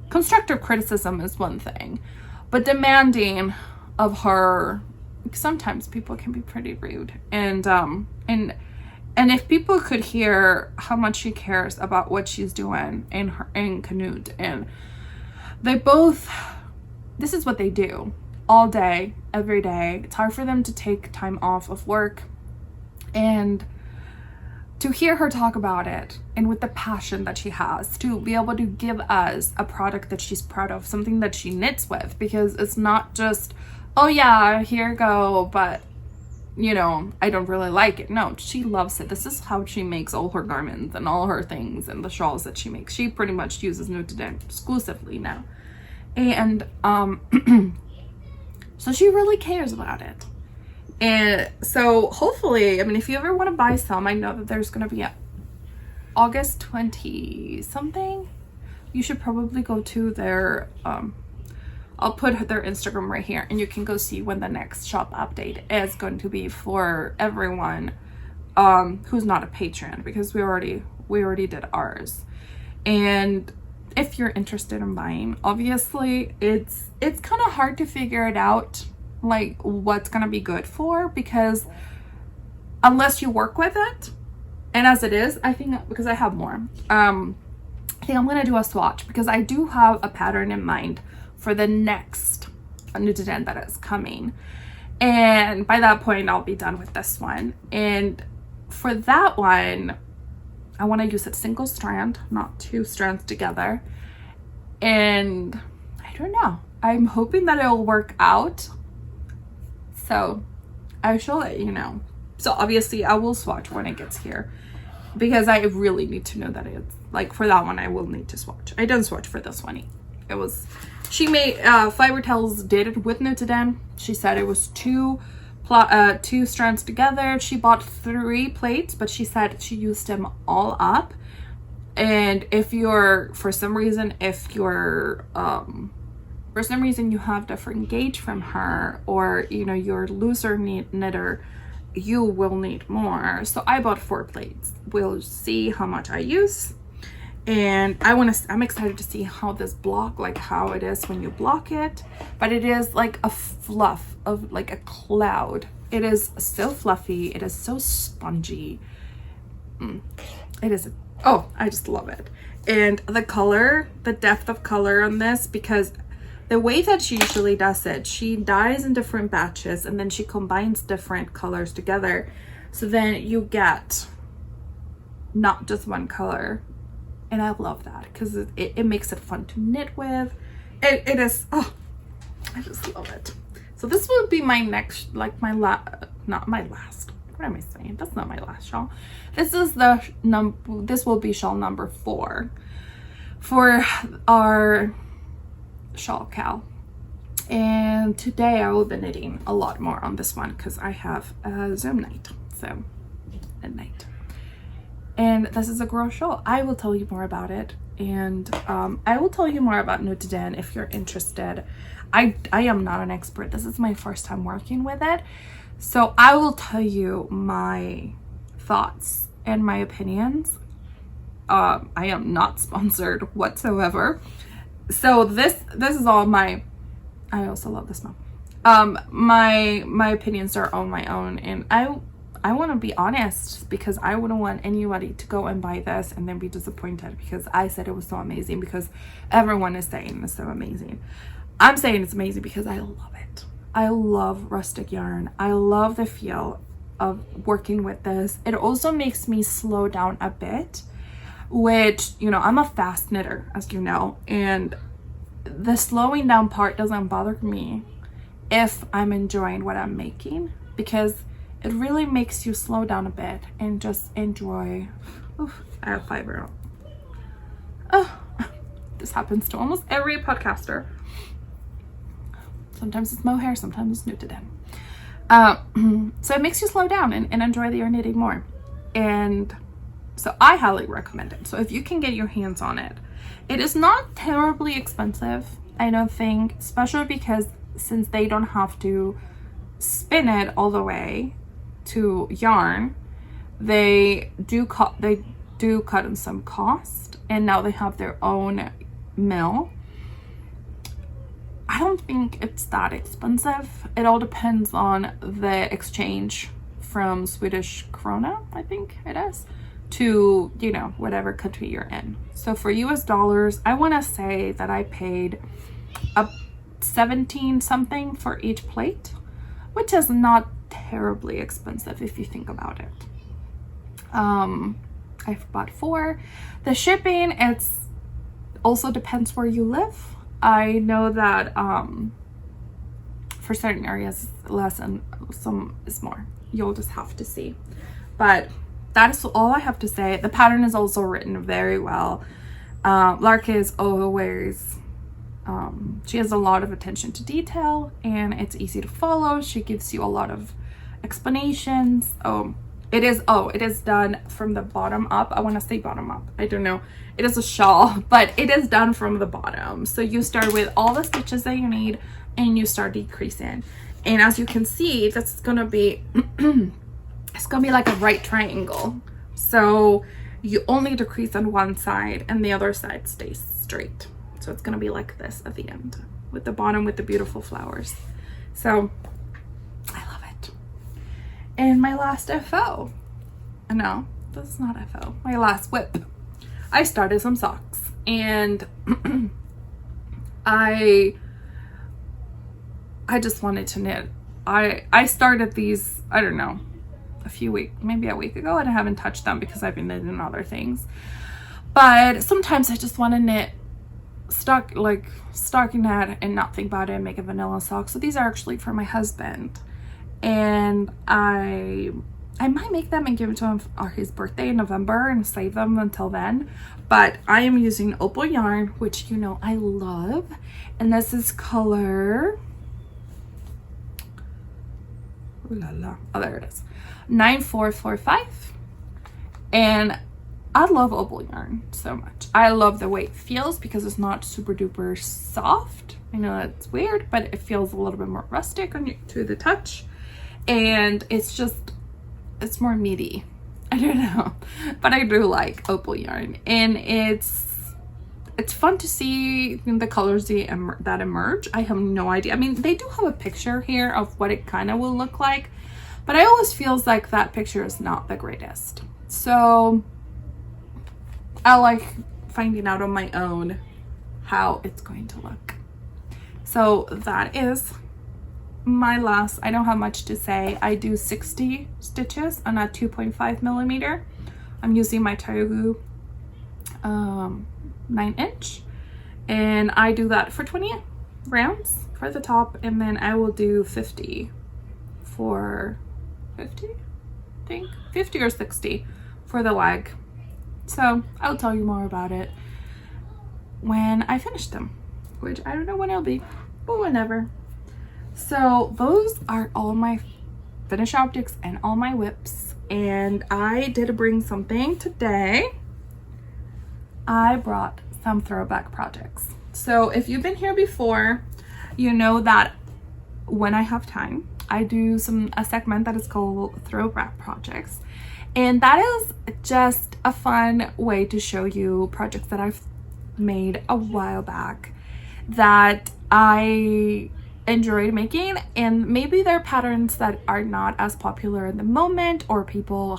constructive criticism is one thing, but demanding of her, sometimes people can be pretty rude. And if people could hear how much she cares about what she's doing in Canute, and they both, this is what they do all day, every day. It's hard for them to take time off of work, and to hear her talk about it, and with the passion that she has, to be able to give us a product that she's proud of, something that she knits with, because it's not just, oh yeah, here you go, but you know, I don't really like it. No, she loves it. This is how she makes all her garments and all her things and the shawls that she makes. She pretty much uses Nutiden exclusively now. And so she really cares about it. And so hopefully, I mean, if you ever want to buy some, I know that there's going to be a August 20 something. You should probably go to their I'll put their Instagram right here, and you can go see when the next shop update is going to be for everyone who's not a patron, because we already did ours. And if you're interested in buying, obviously it's kind of hard to figure it out, like what's gonna be good for, because unless you work with it, and as it is, I think, because I have more, I think I'm gonna do a swatch, because I do have a pattern in mind for the next Nutiden that is coming, and by that point I'll be done with this one. And for that one, I want to use it single strand, not 2 strands together, and I don't know, I'm hoping that it'll work out, so I shall let you know. So obviously I will swatch when it gets here, because I really need to know that it's, like, for that one I will need to swatch. I didn't swatch for this one. It was, she made, Fibre did it with Nutiden. She said it was 2 strands together. She bought 3 plates, but she said she used them all up. And if you're, for some reason you have different gauge from her, or you know, you're looser knitter, you will need more. So I bought 4 plates. We'll see how much I use, And I'm excited to see how this block, like how it is when you block it. But it is like a fluff of like a cloud. It is so fluffy. It is so spongy. It is, oh, I just love it. And the color, the depth of color on this, because the way that she usually does it, she dyes in different batches and then she combines different colors together. So then you get not just one color. And I love that because it makes it fun to knit with. It is, oh, I just love it. So this will be my next, like not my last. What am I saying? That's not my last shawl. This is this will be shawl number 4 for our shawl cow. And today I will be knitting a lot more on this one because I have a Zoom night. So at night. And this is a girl shawl. I will tell you more about it. And I will tell you more about Nutiden if you're interested. I am not an expert. This is my first time working with it. So I will tell you my thoughts and my opinions. I am not sponsored whatsoever. So this is all my, I also love this mom. My opinions are on my own, and I want to be honest because I wouldn't want anybody to go and buy this and then be disappointed because I said it was so amazing, because everyone is saying it's so amazing. I'm saying it's amazing because I love it. I love rustic yarn. I love the feel of working with this. It also makes me slow down a bit, which, you know, I'm a fast knitter, as you know, and the slowing down part doesn't bother me if I'm enjoying what I'm making, because it really makes you slow down a bit and just enjoy. Oof, I have Fibre on. Oh, this happens to almost every podcaster. Sometimes it's mohair, sometimes it's Nutiden. So it makes you slow down and enjoy your knitting more. And so I highly recommend it. So if you can get your hands on it, it is not terribly expensive, I don't think, especially because since they don't have to spin it all the way to yarn, they do cut in some cost, and now they have their own mill. I don't think it's that expensive. It all depends on the exchange from Swedish krona, I think it is, to, you know, whatever country you're in. So for US dollars, I want to say that I paid a 17 something for each plate, which is not terribly expensive if you think about it. I've bought 4. The shipping, it's also depends where you live. I know that for certain areas less and some is more. You'll just have to see. But that is all I have to say. The pattern is also written very well. Lark is always, she has a lot of attention to detail and it's easy to follow. She gives you a lot of explanations. It is done from the bottom up. I want to say bottom up. I don't know. It is a shawl, but it is done from the bottom. So you start with all the stitches that you need and you start decreasing. And as you can see, that's going to be, it's going to be like a right triangle. So you only decrease on one side and the other side stays straight. So it's going to be like this at the end with the bottom with the beautiful flowers. So I love it. And my last FO, no, this is not FO, my last whip, I started some socks, and I just wanted to knit. I started these, I don't know, maybe a week ago, and I haven't touched them because I've been knitting other things. But sometimes I just want to knit stockinette and not think about it and make a vanilla sock. So these are actually for my husband, and I might make them and give it to him for his birthday in November and save them until then. But I am using Opal yarn, which you know I love, and this is color, ooh la la, oh there it is, 9445. And I love Opal yarn so much. I love the way it feels because it's not super duper soft. I know that's weird, but it feels a little bit more rustic to the touch, and it's more meaty. I don't know, but I do like Opal yarn, and it's fun to see the colors that emerge. I have no idea. I mean, they do have a picture here of what it kind of will look like, but I always feels like that picture is not the greatest. So I like finding out on my own how it's going to look. So that is my last. I don't have much to say. I do 60 stitches on a 2.5 millimeter. I'm using my Taigu 9-inch, and I do that for 20 rounds for the top, and then I will do 50 for 50, I think 50 or 60 for the leg. So I'll tell you more about it when I finish them, which I don't know when it'll be, but whenever. So those are all my finished objects and all my whips, and I did bring something today. I brought some throwback projects. So if you've been here before, you know that when I have time, I do a segment that is called Throwback Projects, and that is just a fun way to show you projects that I've made a while back that I enjoyed making, and maybe they're patterns that are not as popular in the moment, or people,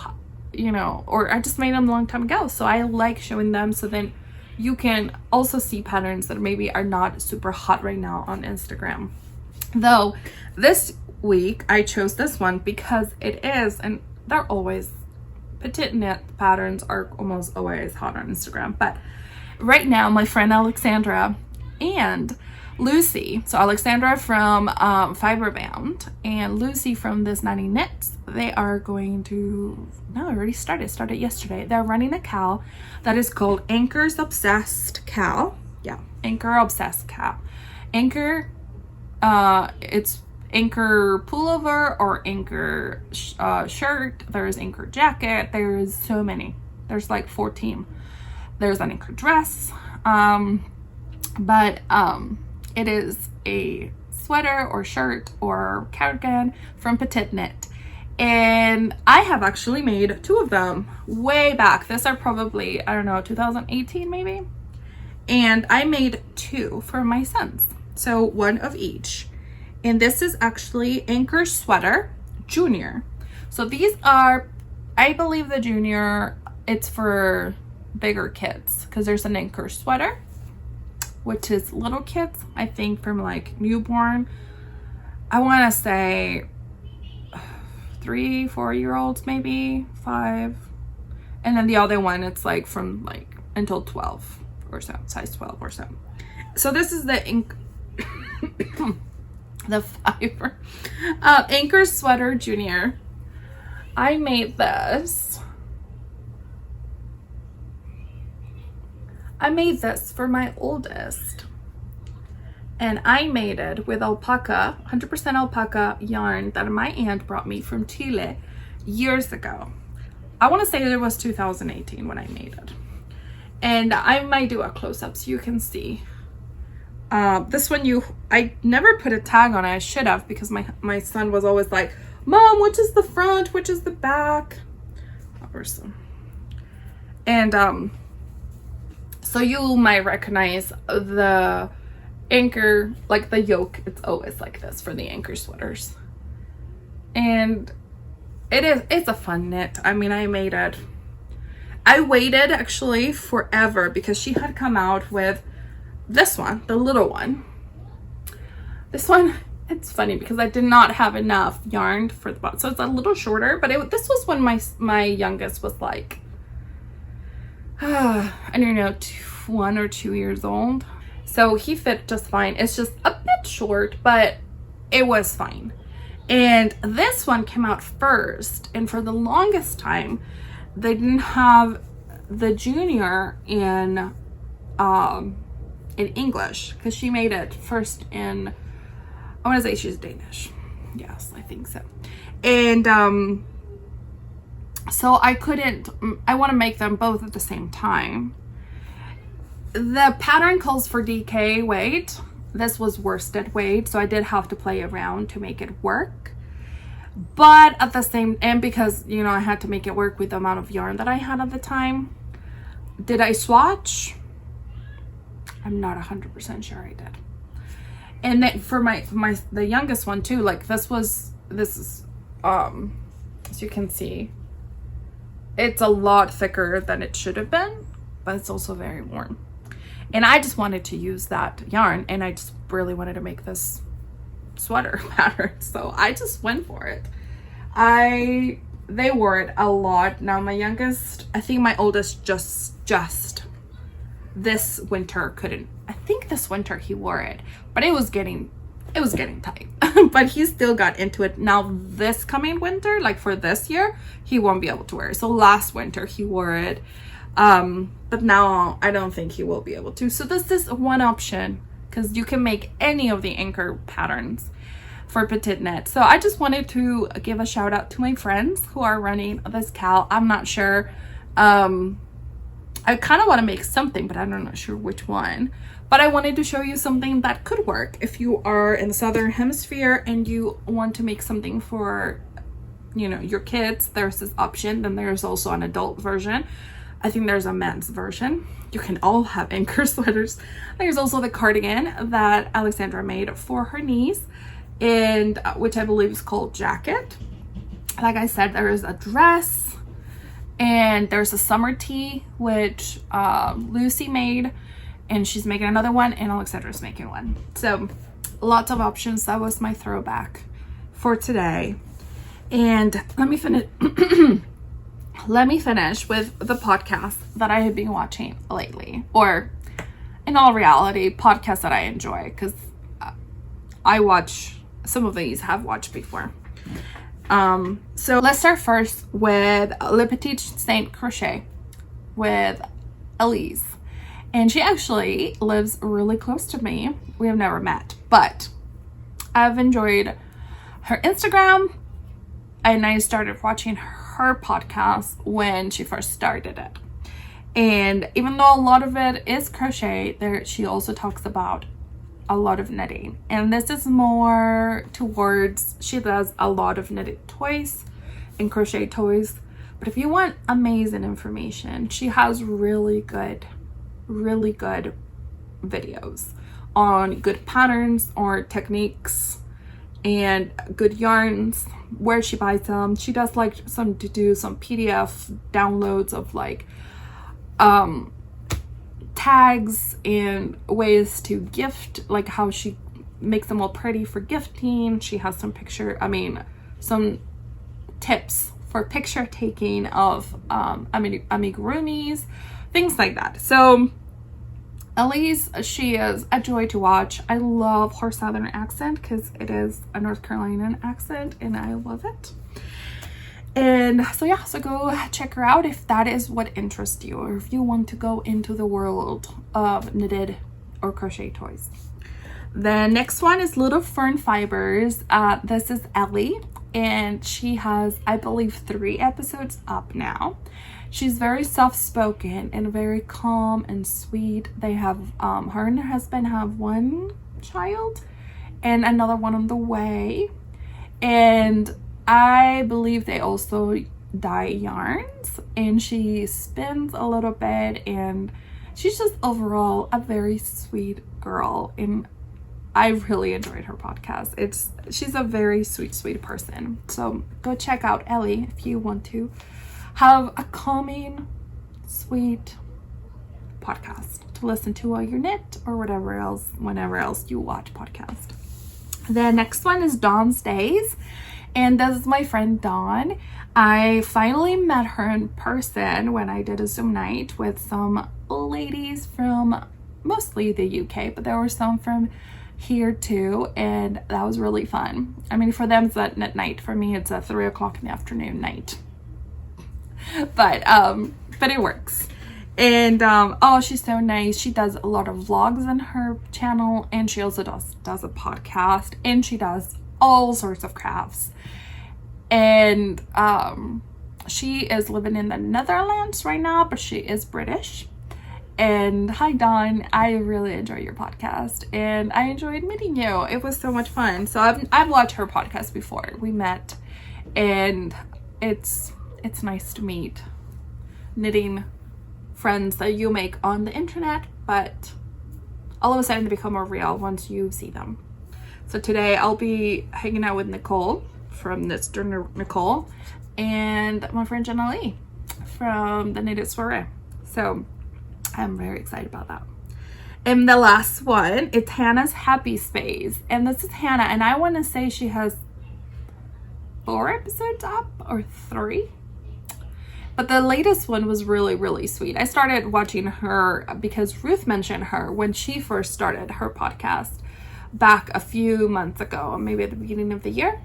you know, or I just made them a long time ago, so I like showing them, so then you can also see patterns that maybe are not super hot right now on Instagram. Though this week I chose this one because it is, and they're always, petite knit patterns are almost always hot on Instagram, but right now my friend Alexandra and Lucy, so Alexandra from Fibre and Lucy from This Knitting Knits, they are going to, no, it already started yesterday. They're running a cal that is called Anchor's Obsessed Cal. Yeah, Anchor Obsessed Cal. Anchor, it's Anchor pullover or Anchor shirt. There's Anchor jacket. There's so many. There's like 14. There's an Anchor dress. It is a sweater or shirt or cardigan from Petite Knit, and I have actually made 2 of them way back. These are probably, I don't know, 2018 maybe, and I made 2 for my sons, so 1 of each. And this is actually Anchor Sweater Junior. So these are, I believe the Junior, it's for bigger kids, because there's an Anchor Sweater, which is little kids, I think from like newborn, I want to say 3-4 year olds, maybe 5, and then the other one, it's like from like until 12 or so, size 12 or so. So this is the the Fibre Anchor Sweater Junior. I made this. I made this for my oldest, and I made it with alpaca, 100% alpaca yarn that my aunt brought me from Chile years ago. I want to say it was 2018 when I made it, and I might do a close-up so you can see. This one, I never put a tag on it. I should have, because my son was always like, Mom, which is the front, which is the back? And so you might recognize the Anchor, like the yoke, it's always like this for the Anchor sweaters. And it's a fun knit. I mean, I made it. I waited actually forever because she had come out with this one, the little one. This one, it's funny because I did not have enough yarn for the bottom, so it's a little shorter, but this was when my youngest was like, I don't know, 1 or 2 years old. So he fit just fine. It's just a bit short, but it was fine. And this one came out first, and for the longest time they didn't have the Junior in English, because she made it first in, I want to say she's Danish. Yes, I think so. And so I want to make them both at the same time. The pattern calls for DK weight. This was worsted weight, so I did have to play around to make it work. But at the same, and because, you know, I had to make it work with the amount of yarn that I had at the time. Did I swatch? I'm not 100% sure I did. And then for the youngest one too, like this is as you can see, it's a lot thicker than it should have been, but it's also very warm. And I just wanted to use that yarn, and I just really wanted to make this sweater pattern, so I just went for it. They wore it a lot. Now my youngest, I think my oldest just this winter couldn't. I think this winter he wore it, but it was getting tight. But he still got into it. Now this coming winter, like for this year, he won't be able to wear it. So last winter he wore it, but now I don't think he will be able to. So this is one option, because you can make any of the anchor patterns for Petite Knit. So I just wanted to give a shout out to my friends who are running this cal. I'm not sure. I kind of want to make something, but I'm not sure which one. But I wanted to show you something that could work if you are in the Southern Hemisphere and you want to make something for, you know, your kids. There's this option. Then there's also an adult version. I think there's a men's version. You can all have anchor sweaters. There's also the cardigan that Alexandra made for her niece, and which I believe is called Jacket. Like I said, there is a dress, and there's a summer tee which Lucy made, and she's making another one, and Alexandra's making one. So lots of options. That was my throwback for today. And let me finish with the podcast that I have been watching lately, or in all reality, podcasts that I enjoy, because I watch some of these, have watched before. So let's start first with Le Petit Saint Crochet with Elise. And she actually lives really close to me. We have never met, but I've enjoyed her Instagram, and I started watching her podcast when she first started it. And even though a lot of it is crochet, she also talks about a lot of knitting. And this is more towards, she does a lot of knitted toys and crochet toys. But if you want amazing information, she has really good videos on good patterns or techniques and good yarns, where she buys them. She does like some PDF downloads of like tags and ways to gift, like how she makes them all pretty for gifting. She has some tips for picture taking of amigurumis, things like that. So Elise, she is a joy to watch. I love her Southern accent because it is a North Carolinian accent, and I love it. And so yeah, so go check her out if that is what interests you, or if you want to go into the world of knitted or crochet toys. The next one is Little Fern Fibers. This is Ellie, and she has, I believe, 3 episodes up now. She's very soft-spoken and very calm and sweet. They have, her and her husband have 1 child and another one on the way. And I believe they also dye yarns, and she spins a little bit, and she's just overall a very sweet girl. And I really enjoyed her podcast. She's a very sweet person. So go check out Ellie if you want to have a calming, sweet podcast to listen to while you knit or whatever else, whenever else you watch podcast. The next one is Dawn's Days, and this is my friend Dawn. I finally met her in person when I did a Zoom night with some ladies from mostly the UK, but there were some from here too, and that was really fun. I mean, for them it's at night. For me, it's a 3 o'clock in the afternoon night. But it works. And oh, she's so nice. She does a lot of vlogs on her channel, and she also does a podcast, and she does all sorts of crafts. And she is living in the Netherlands right now, but she is British. And hi Dawn, I really enjoy your podcast, and I enjoyed meeting you. It was so much fun. So I've watched her podcast before. We met and it's nice to meet knitting friends that you make on the internet, but all of a sudden they become more real once you see them. So today I'll be hanging out with Nicole from Knitted Nicole and my friend Jenna Lee from the Knitted Soiree. So I'm very excited about that. And the last one, it's Hannah's Happy Space. And this is Hannah, and I want to say she has 4 episodes up or 3. But the latest one was really, really sweet. I started watching her because Ruth mentioned her when she first started her podcast back a few months ago, maybe at the beginning of the year.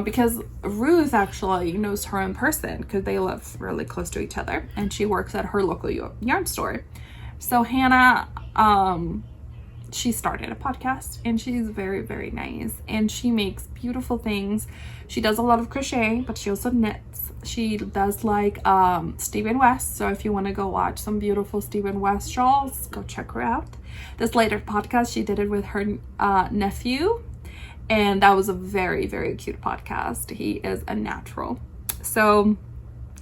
Because Ruth actually knows her in person because they live really close to each other, and she works at her local yarn store. So Hannah, she started a podcast, and she's very, very nice, and she makes beautiful things. She does a lot of crochet, but she also knits. She does like Stephen West, so if you want to go watch some beautiful Stephen West shawls, go check her out. This later podcast, she did it with her nephew, and that was a very, very cute podcast. He is a natural. So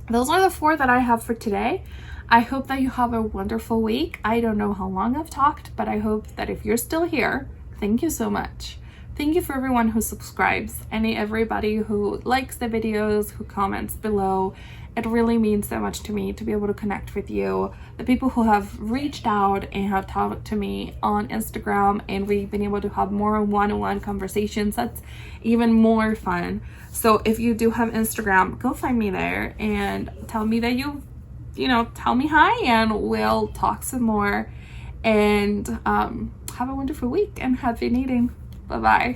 those are the 4 that I have for today. I hope that you have a wonderful week. I don't know how long I've talked, but I hope that if you're still here, thank you so much. Thank you for everyone who subscribes and everybody who likes the videos, who comments below. It really means so much to me to be able to connect with you. The people who have reached out and have talked to me on Instagram, and we've been able to have more one-on-one conversations. That's even more fun. So if you do have Instagram, go find me there and tell me that tell me hi, and we'll talk some more. And have a wonderful week and happy knitting. Bye-bye.